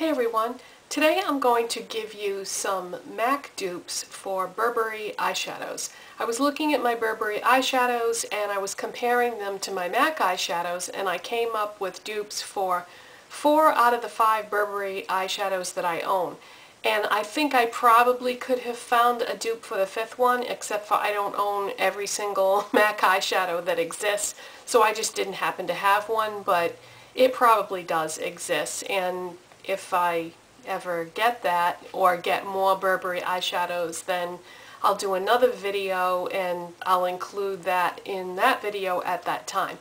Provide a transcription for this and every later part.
Hey everyone, today I'm going to give you some MAC dupes for Burberry eyeshadows. I was looking at my Burberry eyeshadows and I was comparing them to my MAC eyeshadows, and I came up with dupes for 4 out of the 5 Burberry eyeshadows that I own. And I think I probably could have found a dupe for the 5th one, except for I don't own every single MAC eyeshadow that exists, so I just didn't happen to have one, but it probably does exist. And if I ever get that or get more Burberry eyeshadows, then I'll do another video and I'll include that in that video at that time.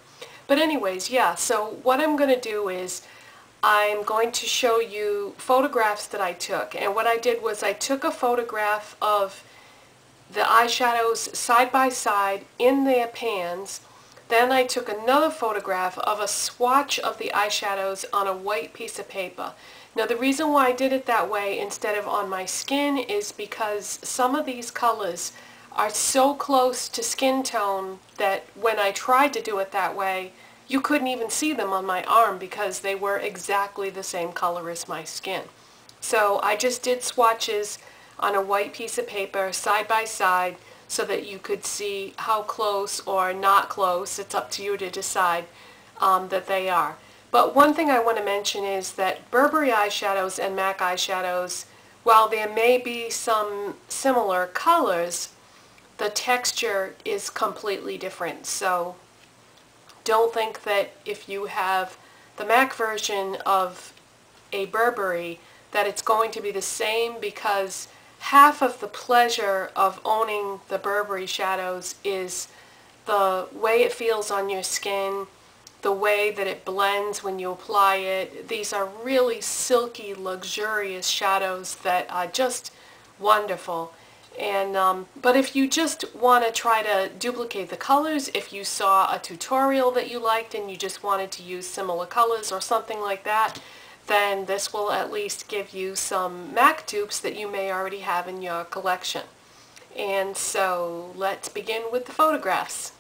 But anyways, yeah, so what I'm going to do is I'm going to show you photographs that I took. And what I did was I took a photograph of the eyeshadows side by side in their pans. Then I took another photograph of a swatch of the eyeshadows on a white piece of paper. Now the reason why I did it that way instead of on my skin is because some of these colors are so close to skin tone that when I tried to do it that way, you couldn't even see them on my arm because they were exactly the same color as my skin. So I just did swatches on a white piece of paper side by side so that you could see how close or not close, it's up to you to decide, that they are. But one thing I want to mention is that Burberry eyeshadows and MAC eyeshadows, while there may be some similar colors, the texture is completely different. So don't think that if you have the MAC version of a Burberry that it's going to be the same, because half of the pleasure of owning the Burberry shadows is the way it feels on your skin, the way that it blends when you apply it. These are really silky, luxurious shadows that are just wonderful. And but if you just want to try to duplicate the colors, if you saw a tutorial that you liked and you just wanted to use similar colors or something like that, then this will at least give you some MAC dupes that you may already have in your collection. And so let's begin with the photographs.